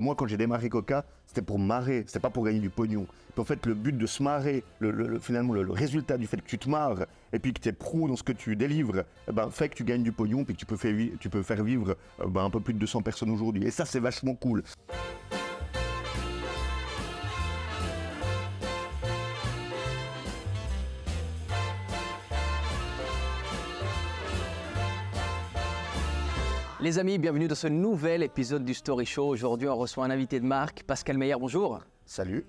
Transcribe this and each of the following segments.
Moi, quand j'ai démarré Coca, c'était pour me marrer, c'était pas pour gagner du pognon. Puis en fait, le but de se marrer, finalement, le résultat du fait que tu te marres et puis que tu es pro dans ce que tu délivres, fait que tu gagnes du pognon puis que tu peux faire vivre un peu plus de 200 personnes aujourd'hui. Et ça, c'est vachement cool. Les amis, bienvenue dans ce nouvel épisode du Story Show. Aujourd'hui, on reçoit un invité de marque, Pascal Meyer, bonjour. Salut.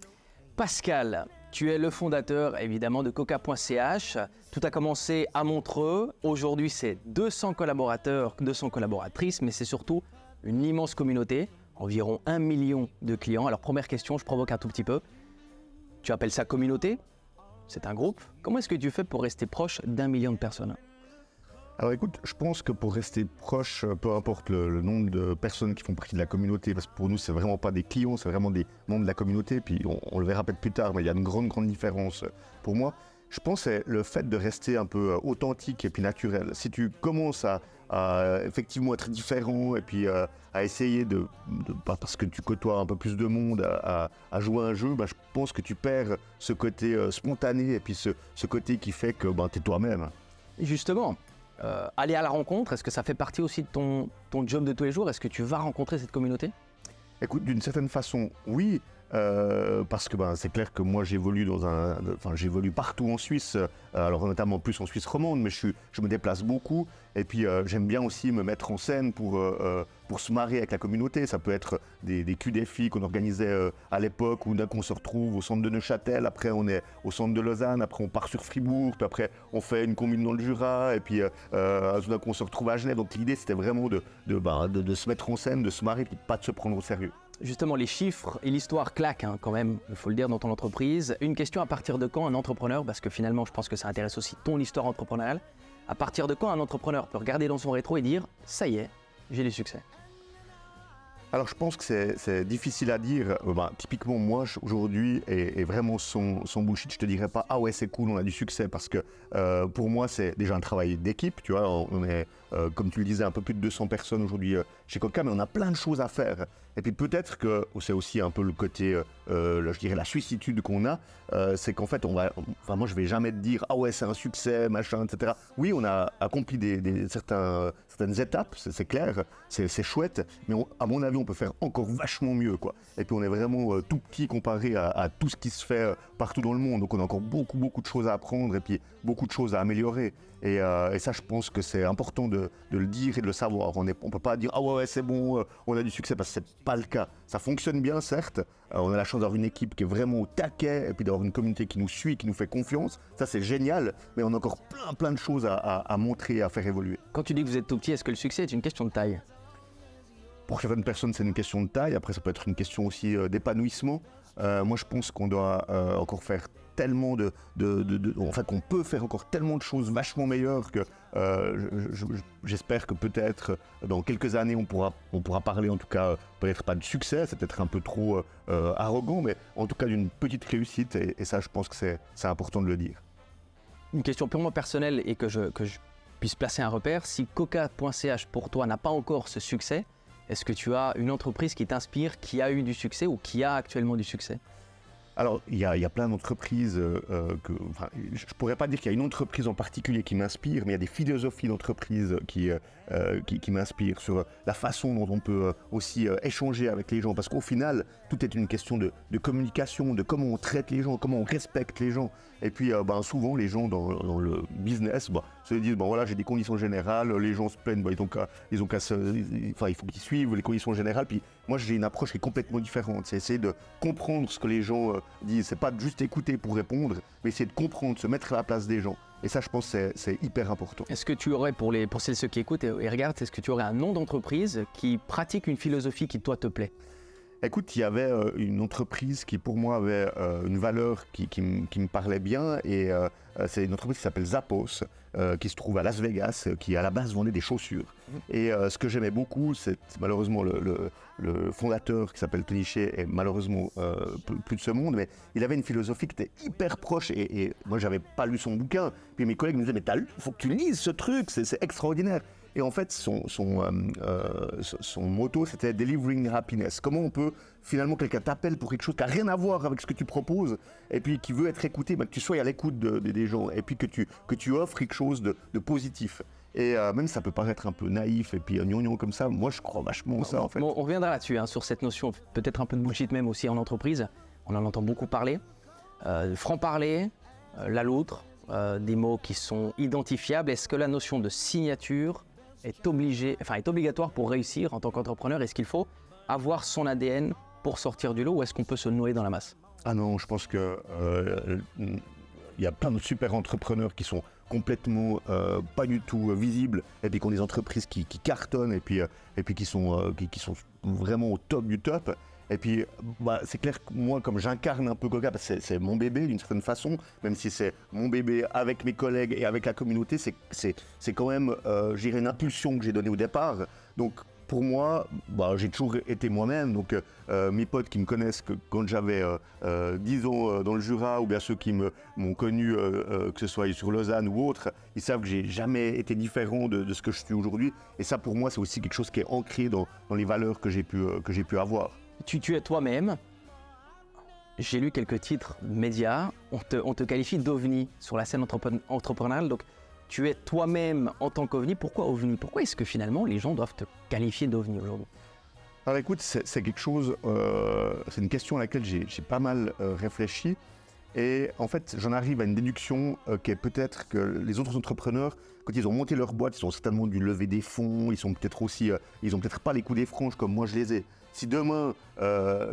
Pascal, tu es le fondateur évidemment de Coca.ch. Tout a commencé à Montreux. Aujourd'hui, c'est 200 collaborateurs, 200 collaboratrices, mais c'est surtout une immense communauté, environ 1 million de clients. Alors première question, je provoque un tout petit peu. Tu appelles ça communauté? C'est un groupe. Comment est-ce que tu fais pour rester proche d'1 million de personnes? Alors écoute, je pense que pour rester proche, peu importe le nombre de personnes qui font partie de la communauté, parce que pour nous, c'est vraiment pas des clients, c'est vraiment des membres de la communauté, puis on le verra peut-être plus tard, mais il y a une grande différence pour moi. Je pense que c'est le fait de rester un peu authentique et puis naturel. Si tu commences à effectivement être différent et puis à essayer parce que tu côtoies un peu plus de monde, à jouer à un jeu, je pense que tu perds ce côté spontané et puis ce côté qui fait que tu es toi-même. Justement, aller à la rencontre, est-ce que ça fait partie aussi de ton job de tous les jours? Est-ce que tu vas rencontrer cette communauté? Écoute, d'une certaine façon, oui, parce que c'est clair que moi j'évolue j'évolue partout en Suisse, alors notamment plus en Suisse romande, mais je me déplace beaucoup, et puis j'aime bien aussi me mettre en scène pour se marrer avec la communauté. Ça peut être des Q-défis qu'on organisait à l'époque, où d'un coup on se retrouve au centre de Neuchâtel, après on est au centre de Lausanne, après on part sur Fribourg, puis après on fait une commune dans le Jura, et puis tout d'un coup on se retrouve à Genève. Donc l'idée c'était vraiment de se mettre en scène, de se marrer, puis pas de se prendre au sérieux. Justement, les chiffres et l'histoire claquent quand même, il faut le dire, dans ton entreprise. Une question, à partir de quand un entrepreneur, parce que finalement je pense que ça intéresse aussi ton histoire entrepreneuriale, à partir de quand un entrepreneur peut regarder dans son rétro et dire « ça y est, j'ai du succès ». Alors je pense que c'est difficile à dire. Typiquement moi aujourd'hui est vraiment son bullshit. Je te dirais pas ah ouais c'est cool, on a du succès, parce que pour moi c'est déjà un travail d'équipe. Tu vois, on est comme tu le disais un peu plus de 200 personnes aujourd'hui chez Coca, mais on a plein de choses à faire. Et puis peut-être que c'est aussi un peu le côté, je dirais la suissitude qu'on a, c'est qu'en fait moi je vais jamais te dire ah ouais c'est un succès machin etc. Oui, on a accompli certaines étapes, c'est clair, c'est chouette, mais à mon avis on peut faire encore vachement mieux quoi. Et puis on est vraiment tout petit comparé à tout ce qui se fait partout dans le monde, donc on a encore beaucoup de choses à apprendre et puis beaucoup de choses à améliorer. Et ça je pense que c'est important de le dire et de le savoir. On peut pas dire ah ouais c'est bon, on a du succès, parce que c'est pas le cas. Ça fonctionne bien certes, on a la chance d'avoir une équipe qui est vraiment au taquet et puis d'avoir une communauté qui nous suit, qui nous fait confiance, ça c'est génial, mais on a encore plein de choses à montrer et à faire évoluer. Quand tu dis que vous êtes tout petit, est-ce que le succès est une question de taille? Pour certaines personnes, c'est une question de taille. Après, ça peut être une question aussi d'épanouissement. Moi, je pense qu'on doit encore faire tellement qu'on peut faire encore tellement de choses vachement meilleures que j'espère que peut-être dans quelques années, on pourra parler, en tout cas, peut-être pas de succès, c'est peut-être un peu trop arrogant, mais en tout cas d'une petite réussite. Et ça, je pense que c'est important de le dire. Une question purement personnelle et que je puisse placer un repère. Si Coca.ch pour toi n'a pas encore ce succès, est-ce que tu as une entreprise qui t'inspire, qui a eu du succès ou qui a actuellement du succès? Alors, il y a plein d'entreprises je ne pourrais pas dire qu'il y a une entreprise en particulier qui m'inspire, mais il y a des philosophies d'entreprise qui m'inspirent sur la façon dont on peut aussi échanger avec les gens. Parce qu'au final, tout est une question de communication, de comment on traite les gens, comment on respecte les gens. Et puis, souvent, les gens dans le business se disent, voilà, j'ai des conditions générales, les gens se plaignent, il faut qu'ils suivent les conditions générales. Puis moi, j'ai une approche qui est complètement différente. C'est essayer de comprendre ce que les gens disent. C'est pas juste écouter pour répondre, mais essayer de comprendre, se mettre à la place des gens. Et ça, je pense que c'est hyper important. Est-ce que tu aurais, pour ceux qui écoutent et regardent, est-ce que tu aurais un nom d'entreprise qui pratique une philosophie qui, toi, te plaît? Écoute, il y avait une entreprise qui, pour moi, avait une valeur qui me parlait bien. Et c'est une entreprise qui s'appelle Zappos, qui se trouve à Las Vegas, qui à la base vendait des chaussures. Et ce que j'aimais beaucoup, c'est malheureusement le fondateur qui s'appelle Tony Hsieh est malheureusement plus de ce monde, mais il avait une philosophie qui était hyper proche. Et moi, j'avais pas lu son bouquin. Puis mes collègues me disaient, mais t'as lu, il faut que tu lises ce truc, c'est extraordinaire. Et en fait, son motto, c'était Delivering Happiness. Comment on peut, finalement, quelqu'un t'appelle pour quelque chose qui n'a rien à voir avec ce que tu proposes, et puis qui veut être écouté, que tu sois à l'écoute des gens, et puis que tu offres quelque chose de positif. Et même ça peut paraître un peu naïf et puis gnognon comme ça, moi je crois vachement ça en fait. Bon, on reviendra là-dessus, sur cette notion, peut-être un peu de bullshit même aussi en entreprise. On en entend beaucoup parler. Franc-parler, l'à l'autre, des mots qui sont identifiables. Est-ce que la notion de signature est obligatoire pour réussir en tant qu'entrepreneur? Est-ce qu'il faut avoir son ADN pour sortir du lot ou est-ce qu'on peut se noyer dans la masse? Ah non, je pense que y a plein de super entrepreneurs qui sont complètement pas du tout visibles et puis qui ont des entreprises qui cartonnent et puis qui sont vraiment au top du top. Et puis, c'est clair que moi, comme j'incarne un peu Coca, parce que c'est mon bébé d'une certaine façon, même si c'est mon bébé avec mes collègues et avec la communauté, c'est quand même, je dirais, une impulsion que j'ai donnée au départ. Donc, pour moi, j'ai toujours été moi-même. Donc, mes potes qui me connaissent quand j'avais 10 ans dans le Jura, ou bien ceux qui m'ont connu, que ce soit sur Lausanne ou autre, ils savent que j'ai jamais été différent de ce que je suis aujourd'hui. Et ça, pour moi, c'est aussi quelque chose qui est ancré dans les valeurs que j'ai pu avoir. Tu es toi-même. J'ai lu quelques titres médias. On te qualifie d'ovni sur la scène entrepreneuriale. Donc, tu es toi-même en tant qu'ovni. Pourquoi ovni? Pourquoi est-ce que finalement les gens doivent te qualifier d'ovni aujourd'hui? Alors écoute, c'est quelque chose, c'est une question à laquelle j'ai pas mal réfléchi. Et en fait, j'en arrive à une déduction qui est peut-être que les autres entrepreneurs, quand ils ont monté leur boîte, ils ont certainement dû lever des fonds, ils ont peut-être pas les coups des franges comme moi je les ai. Si demain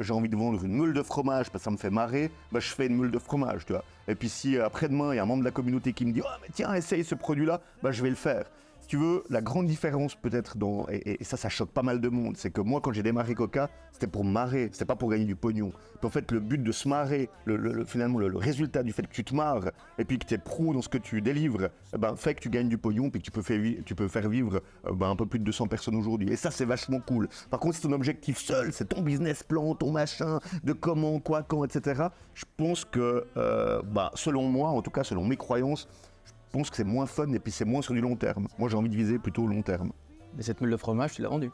j'ai envie de vendre une meule de fromage parce que ça me fait marrer, je fais une meule de fromage, tu vois. Et puis si après-demain il y a un membre de la communauté qui me dit « Oh mais tiens, essaye ce produit-là », je vais le faire. Si tu veux, la grande différence peut-être et ça choque pas mal de monde, c'est que moi quand j'ai démarré Coca, c'était pour me marrer, c'était pas pour gagner du pognon. Puis en fait le but de se marrer, finalement le résultat du fait que tu te marres et puis que tu es pro dans ce que tu délivres, fait que tu gagnes du pognon puis que tu peux faire vivre un peu plus de 200 personnes aujourd'hui. Et ça c'est vachement cool. Par contre si ton objectif seul, c'est ton business plan, ton machin, de comment, quoi, quand, etc. Je pense que selon moi, en tout cas selon mes croyances, je pense que c'est moins fun et puis c'est moins sur du long terme. Moi, j'ai envie de viser plutôt long terme. Mais cette meule de fromage, tu l'as vendue?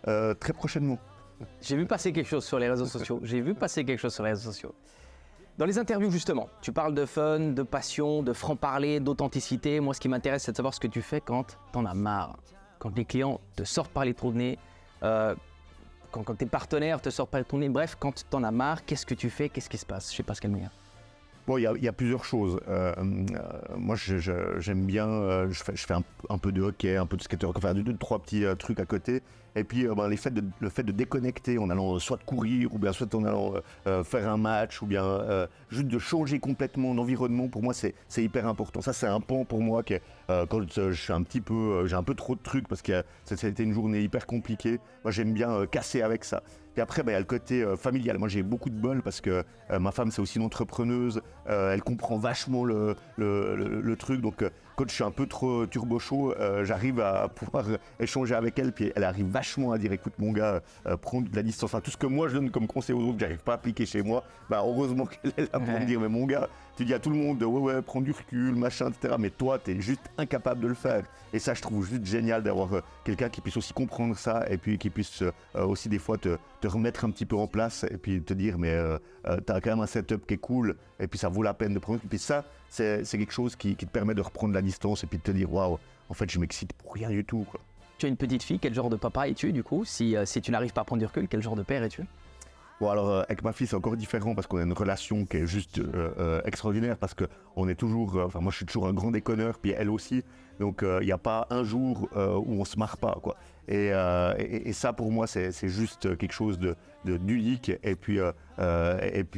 Très prochainement. J'ai vu passer quelque chose sur les réseaux sociaux. Dans les interviews, justement, tu parles de fun, de passion, de franc-parler, d'authenticité. Moi, ce qui m'intéresse, c'est de savoir ce que tu fais quand t'en as marre. Quand les clients te sortent par les trous de nez, quand tes partenaires te sortent par les trous de nez. Bref, quand t'en as marre, qu'est-ce que tu fais? Qu'est-ce qui se passe? Je sais pas ce qu'elle me dit. Bon, il y a plusieurs choses. Moi, j'aime bien, je fais un peu de hockey, un peu de skater, enfin 2-3 petits trucs à côté. Et puis, le fait de déconnecter en allant soit courir, ou bien soit en allant faire un match, ou bien juste de changer complètement d'environnement, pour moi, c'est hyper important. Ça, c'est un pan pour moi qui est, quand je suis j'ai un peu trop de trucs parce que ça a été une journée hyper compliquée. Moi, j'aime bien casser avec ça. Et après, il y a le côté familial. Moi, j'ai beaucoup de bol parce que ma femme, c'est aussi une entrepreneuse. Elle comprend vachement le truc. Donc, quand je suis un peu trop turbo chaud, j'arrive à pouvoir échanger avec elle. Puis, elle arrive vachement à dire, écoute, mon gars, prends de la distance. Enfin, tout ce que moi, je donne comme conseil aux autres que j'arrive pas à appliquer chez moi, heureusement qu'elle est là pour me dire, mais mon gars, tu dis à tout le monde, ouais, prends du recul, machin, etc. Mais toi, tu es juste incapable de le faire. Et ça, je trouve juste génial d'avoir quelqu'un qui puisse aussi comprendre ça et puis qui puisse aussi des fois te remettre un petit peu en place et puis te dire, mais tu as quand même un setup qui est cool et puis ça vaut la peine de prendre. Et puis ça, c'est quelque chose qui te permet de reprendre la distance et puis de te dire, waouh, en fait, je m'excite pour rien du tout, quoi. Tu as une petite fille, quel genre de papa es-tu du coup? Si tu n'arrives pas à prendre du recul, quel genre de père es-tu? Bon, alors avec ma fille c'est encore différent parce qu'on a une relation qui est juste extraordinaire parce qu'on est toujours, moi je suis toujours un grand déconneur puis elle aussi, donc il n'y a pas un jour où on se marre pas, quoi. Et ça pour moi c'est juste quelque chose d'unique et puis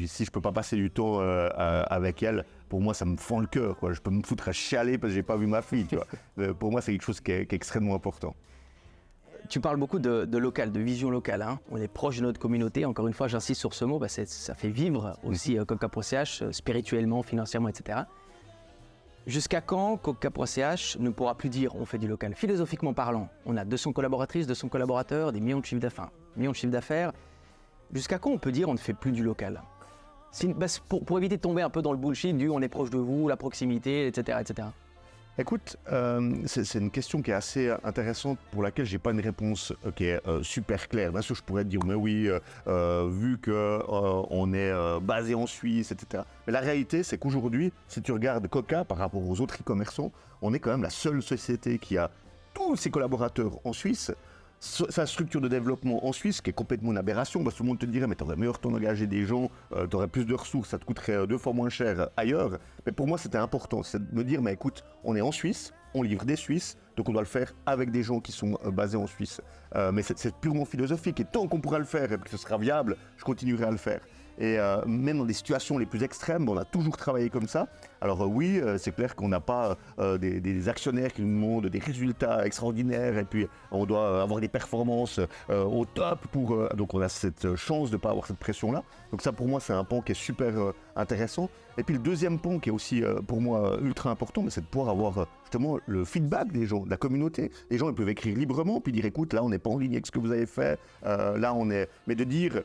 si je peux pas passer du temps avec elle, pour moi ça me fend le cœur, quoi. Je peux me foutre à chialer parce que j'ai pas vu ma fille, tu vois. Pour moi c'est quelque chose qui est extrêmement important. Tu parles beaucoup de local, de vision locale. On est proche de notre communauté. Encore une fois, j'insiste sur ce mot. Ça fait vivre aussi Coca.ch spirituellement, financièrement, etc. Jusqu'à quand Coca.ch ne pourra plus dire on fait du local? Philosophiquement parlant, on a 200 collaboratrices, 200 collaborateurs, des millions de chiffres d'affaires. Jusqu'à quand on peut dire on ne fait plus du local? Pour éviter de tomber un peu dans le bullshit du on est proche de vous, la proximité, etc. etc. Écoute, c'est une question qui est assez intéressante pour laquelle je n'ai pas une réponse qui est super claire. Bien sûr, je pourrais te dire, mais oui, vu qu'on est basé en Suisse, etc. Mais la réalité, c'est qu'aujourd'hui, si tu regardes Coca par rapport aux autres e-commerçants, on est quand même la seule société qui a tous ses collaborateurs en Suisse, sa structure de développement en Suisse, qui est complètement une aberration, parce que tout le monde te dirait, mais tu aurais meilleur temps d'engager des gens, tu aurais plus de ressources, ça te coûterait 2 fois moins cher ailleurs. Mais pour moi, c'était important, c'est de me dire, mais écoute, on est en Suisse, on livre des Suisses, donc on doit le faire avec des gens qui sont basés en Suisse. Mais c'est purement philosophique, et tant qu'on pourra le faire et que ce sera viable, je continuerai à le faire. Et même dans des situations les plus extrêmes, on a toujours travaillé comme ça. Alors oui, c'est clair qu'on n'a pas des actionnaires qui nous demandent des résultats extraordinaires et puis on doit avoir des performances au top donc on a cette chance de ne pas avoir cette pression-là. Donc ça pour moi c'est un pan qui est super intéressant. Et puis le deuxième pan qui est aussi pour moi ultra important, c'est de pouvoir avoir justement le feedback des gens, de la communauté. Les gens ils peuvent écrire librement puis dire écoute là on n'est pas en ligne avec ce que vous avez fait, là on est... Mais de dire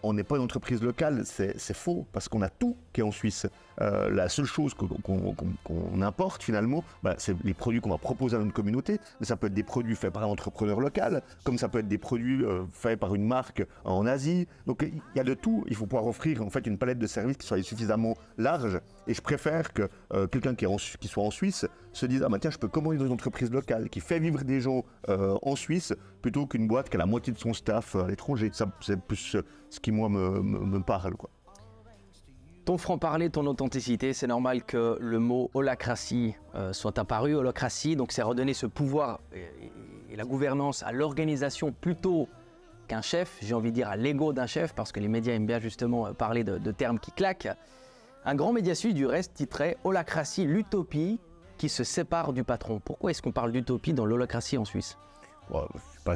on n'est pas une entreprise locale, c'est faux parce qu'on a tout qui est en Suisse. La seule chose qu'on importe finalement, c'est les produits qu'on va proposer à notre communauté, mais ça peut être des produits faits par un entrepreneur local, comme ça peut être des produits faits par une marque en Asie. Donc il y a de tout, il faut pouvoir offrir en fait une palette de services qui soit suffisamment large et je préfère que quelqu'un qui soit en Suisse se dise « Ah bah tiens, je peux commander dans une entreprise locale qui fait vivre des gens en Suisse plutôt qu'une boîte qui a la moitié de son staff à l'étranger. » Ça, c'est plus ce qui moi me parle, quoi. Ton franc-parler, ton authenticité, c'est normal que le mot holacratie soit apparu. Holacratie, donc c'est redonner ce pouvoir et la gouvernance à l'organisation plutôt qu'un chef, j'ai envie de dire à l'ego d'un chef, parce que les médias aiment bien justement parler de termes qui claquent. Un grand média suisse du reste titrait Holacratie, l'utopie qui se sépare du patron. Pourquoi est-ce qu'on parle d'utopie dans l'holacratie en Suisse ? Bon, je ne sais pas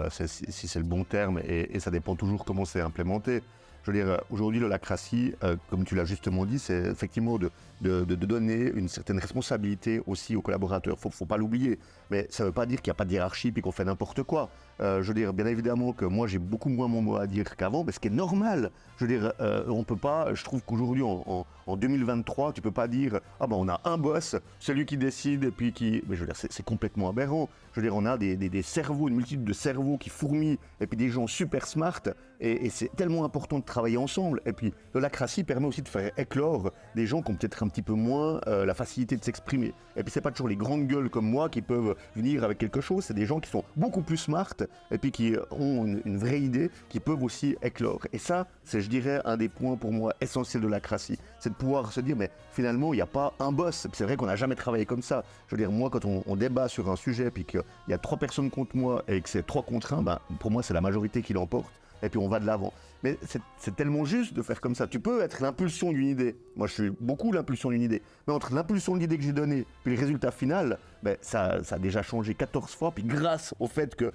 si c'est le bon terme et ça dépend toujours comment c'est implémenté. Je veux dire, aujourd'hui, l'holacratie, comme tu l'as justement dit, c'est effectivement de donner une certaine responsabilité aussi aux collaborateurs. Il ne faut pas l'oublier. Mais ça ne veut pas dire qu'il n'y a pas de hiérarchie et qu'on fait n'importe quoi. Je veux dire, bien évidemment que moi, j'ai beaucoup moins mon mot à dire qu'avant, mais ce qui est normal. Je veux dire, on peut pas, je trouve qu'aujourd'hui, en 2023, tu ne peux pas dire « Ah ben, on a un boss, celui qui décide et puis qui… » Mais je veux dire, c'est complètement aberrant. Je veux dire, on a des cerveaux, une multitude de cerveaux qui fourmillent et puis des gens super smart et c'est tellement important de travailler ensemble. Et puis, l'holacratie permet aussi de faire éclore des gens qui ont peut-être un petit peu moins la facilité de s'exprimer. Et puis, c'est pas toujours les grandes gueules comme moi qui peuvent venir avec quelque chose, c'est des gens qui sont beaucoup plus smart et puis qui ont une vraie idée, qui peuvent aussi éclore. Et ça, c'est, je dirais, un des points pour moi essentiels de l'holacratie. C'est de pouvoir se dire, mais finalement, il n'y a pas un boss. C'est vrai qu'on n'a jamais travaillé comme ça. Je veux dire, moi, quand on débat sur un sujet, puis qu'il y a 3 personnes contre moi et que c'est 3 contre 1, pour moi, c'est la majorité qui l'emporte. Et puis on va de l'avant. Mais c'est tellement juste de faire comme ça. Tu peux être l'impulsion d'une idée. Moi, je suis beaucoup l'impulsion d'une idée. Mais entre l'impulsion de l'idée que j'ai donnée puis le résultat final, ça a déjà changé 14 fois. Puis grâce au fait que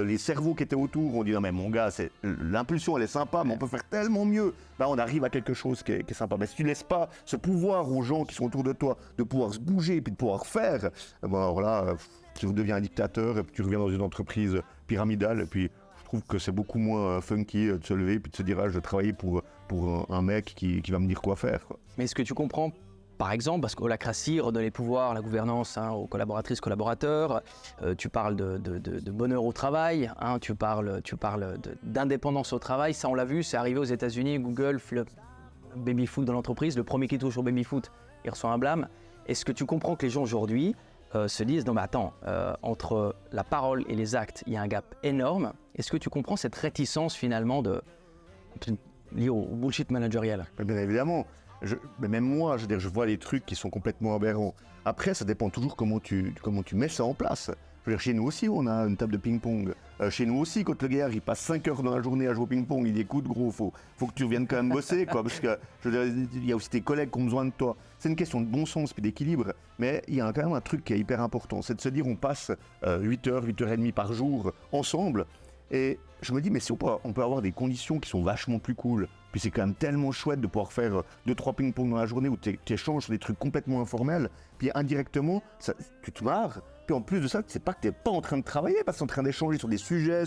les cerveaux qui étaient autour ont dit « Non mais mon gars, l'impulsion elle est sympa, mais on peut faire tellement mieux. » On arrive à quelque chose qui est sympa. Mais si tu ne laisses pas ce pouvoir aux gens qui sont autour de toi de pouvoir se bouger puis de pouvoir faire, alors là, tu deviens un dictateur et puis tu reviens dans une entreprise pyramidale et puis je trouve que c'est beaucoup moins funky de se lever et de se dire je vais travailler pour un mec qui va me dire quoi faire, quoi. Mais est-ce que tu comprends, par exemple, parce qu'holacratie redonne les pouvoirs, la gouvernance aux collaboratrices, collaborateurs, tu parles de bonheur au travail, tu parles d'indépendance au travail, ça on l'a vu, c'est arrivé aux États-Unis, Google, le baby-foot dans l'entreprise, le premier qui touche au baby-foot, il reçoit un blâme. Est-ce que tu comprends que les gens aujourd'hui se disent non mais attends, entre la parole et les actes, il y a un gap énorme. Est-ce que tu comprends cette réticence finalement liée au bullshit managérial ? Bien évidemment. Mais même moi, je vois des trucs qui sont complètement aberrants. Après, ça dépend toujours comment tu mets ça en place. Je veux dire, chez nous aussi, on a une table de ping-pong. Chez nous aussi, quand le gars il passe 5 heures dans la journée à jouer au ping-pong, il dit écoute gros, faut que tu reviennes quand même bosser, quoi, parce que je veux dire, il y a aussi tes collègues qui ont besoin de toi. C'est une question de bon sens et d'équilibre, mais il y a quand même un truc qui est hyper important, c'est de se dire on passe 8 heures, 8 heures et demie par jour ensemble. Et je me dis, mais si on peut avoir des conditions qui sont vachement plus cool, puis c'est quand même tellement chouette de pouvoir faire 2-3 ping-pong dans la journée où tu échanges sur des trucs complètement informels, puis indirectement, tu te marres, puis en plus de ça, c'est pas que tu n'es pas en train de travailler, parce que tu es en train d'échanger sur des sujets,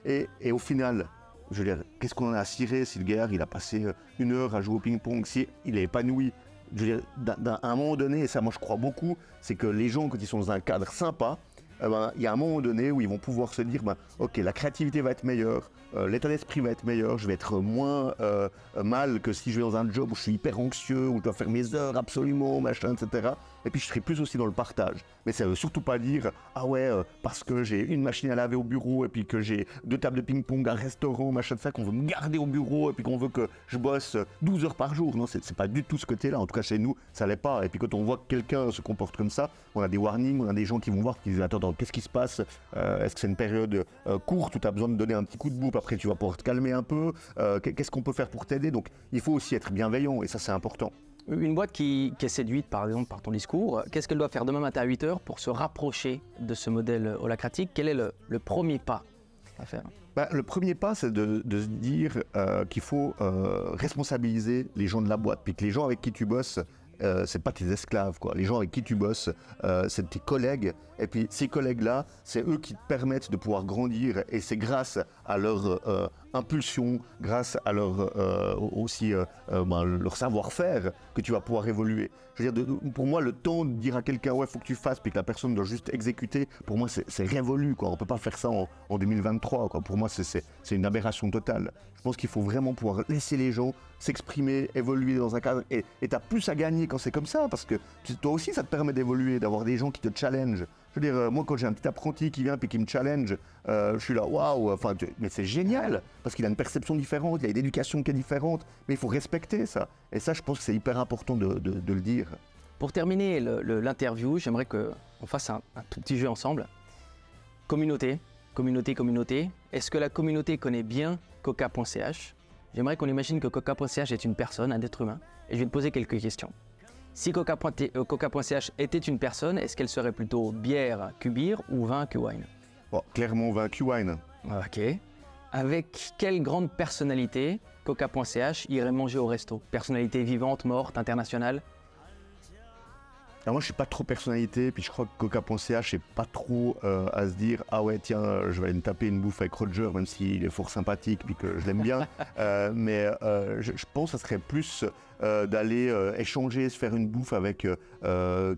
et au final, je veux dire, qu'est-ce qu'on en a à cirer si le gars il a passé 1 heure à jouer au ping-pong, si il est épanoui, je veux dire, à un moment donné, et ça moi je crois beaucoup, c'est que les gens, quand ils sont dans un cadre sympa, il y a un moment donné où ils vont pouvoir se dire, ok, la créativité va être meilleure, l'état d'esprit va être meilleur, je vais être moins mal que si je vais dans un job où je suis hyper anxieux, où je dois faire mes heures absolument, machin, etc. Et puis je serai plus aussi dans le partage. Mais ça veut surtout pas dire, ah ouais, parce que j'ai une machine à laver au bureau, et puis que j'ai 2 tables de ping-pong, un restaurant, machin de ça, qu'on veut me garder au bureau, et puis qu'on veut que je bosse 12 heures par jour. Non, c'est pas du tout ce côté-là. En tout cas, chez nous, ça l'est pas. Et puis quand on voit que quelqu'un se comporte comme ça, on a des warnings, on a des gens qui vont voir, qui disent, attends, qu'est-ce qui se passe? Est-ce que c'est une période courte où tu as besoin de donner un petit coup de bout, après tu vas pouvoir te calmer un peu? Qu'est-ce qu'on peut faire pour t'aider? Donc il faut aussi être bienveillant, et ça c'est important. Une boîte qui est séduite par exemple par ton discours, qu'est-ce qu'elle doit faire demain matin à 8h pour se rapprocher de ce modèle holacratique? Quel est le premier pas à faire? Le premier pas, c'est de se dire qu'il faut responsabiliser les gens de la boîte, puis que les gens avec qui tu bosses, c'est pas tes esclaves, quoi. Les gens avec qui tu bosses, c'est tes collègues. Et puis ces collègues-là, c'est eux qui te permettent de pouvoir grandir. Et c'est grâce à leur impulsion, grâce à leur aussi leur savoir-faire que tu vas pouvoir évoluer. Je veux dire, pour moi, le temps de dire à quelqu'un ouais, faut que tu fasses, puis que la personne doit juste exécuter, pour moi, c'est révolu, quoi. On peut pas faire ça en 2023, quoi. Pour moi, c'est une aberration totale. Je pense qu'il faut vraiment pouvoir laisser les gens s'exprimer, évoluer dans un cadre. Et tu as plus à gagner quand c'est comme ça, parce que toi aussi, ça te permet d'évoluer, d'avoir des gens qui te challengent. Je veux dire, moi, quand j'ai un petit apprenti qui vient et qui me challenge, je suis là, waouh, mais c'est génial, parce qu'il a une perception différente, il a une éducation qui est différente, mais il faut respecter ça. Et ça, je pense que c'est hyper important de le dire. Pour terminer l'interview, j'aimerais qu'on fasse un tout petit jeu ensemble. Communauté. Est-ce que la communauté connaît bien Coca.ch? J'aimerais qu'on imagine que Coca.ch est une personne, un être humain, et je vais te poser quelques questions. Si Coca.ch était une personne, est-ce qu'elle serait plutôt bière Q-Beer ou vin Q-Wine? Bon, clairement vin Q-Wine. Ok. Avec quelle grande personnalité Coca.ch irait manger au resto? Personnalité vivante, morte, internationale? Alors moi je suis pas trop personnalité, puis je crois que Coca.ch est pas trop à se dire ah ouais tiens je vais aller me taper une bouffe avec Roger, même s'il est fort sympathique puis que je l'aime bien, mais je pense que ça serait plus d'aller échanger, se faire une bouffe avec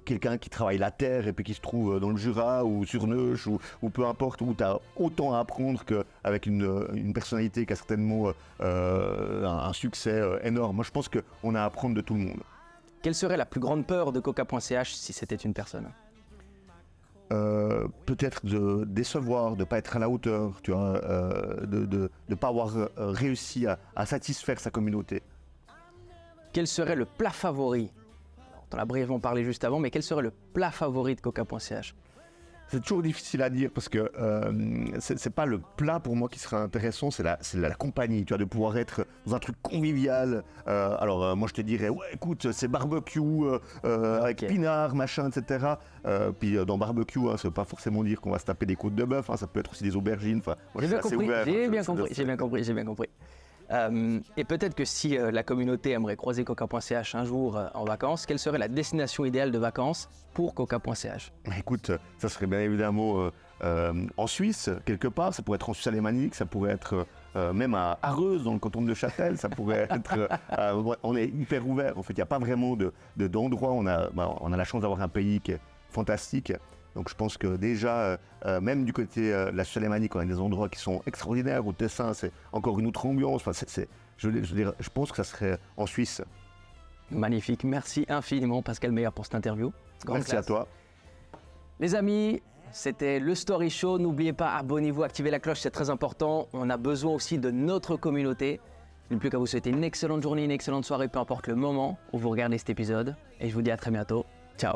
quelqu'un qui travaille la terre et puis qui se trouve dans le Jura ou sur Neuch ou peu importe, où tu as autant à apprendre qu'avec une personnalité qui a certainement un succès énorme. Moi je pense qu'on a à apprendre de tout le monde. Quelle serait la plus grande peur de Coca.ch si c'était une personne? Peut-être de décevoir, de ne pas être à la hauteur, tu vois, de ne pas avoir réussi à satisfaire sa communauté. Quel serait le plat favori? On en a brièvement parlé juste avant, mais quel serait le plat favori de Coca.ch? C'est toujours difficile à dire parce que c'est pas le plat pour moi qui sera intéressant, c'est la compagnie, tu vois, de pouvoir être dans un truc convivial. Alors moi je te dirais, ouais écoute, c'est barbecue avec pinard, machin, etc. Puis dans barbecue, hein, ça veut pas forcément dire qu'on va se taper des côtes de bœuf, hein, ça peut être aussi des aubergines. Moi, j'ai bien compris. Et peut-être que si la communauté aimerait croiser Coca.ch un jour en vacances, quelle serait la destination idéale de vacances pour Coca.ch? Écoute, ça serait bien évidemment en Suisse, quelque part. Ça pourrait être en Suisse alémanique, ça pourrait être même à Arreuse, dans le canton de Neuchâtel. Ça pourrait être... on est hyper ouvert. En fait, il n'y a pas vraiment d'endroit. On a la chance d'avoir un pays qui est fantastique. Donc je pense que déjà, même du côté de la Suisse alémanique, on a des endroits qui sont extraordinaires. Au Tessin, c'est encore une autre ambiance. Enfin, je pense que ça serait en Suisse. Magnifique. Merci infiniment, Pascal Meyer, pour cette interview. Merci à toi. Les amis, c'était le Story Show. N'oubliez pas, abonnez-vous, activez la cloche, c'est très important. On a besoin aussi de notre communauté. Il ne plus qu'à vous souhaiter une excellente journée, une excellente soirée, peu importe le moment où vous regardez cet épisode. Et je vous dis à très bientôt. Ciao.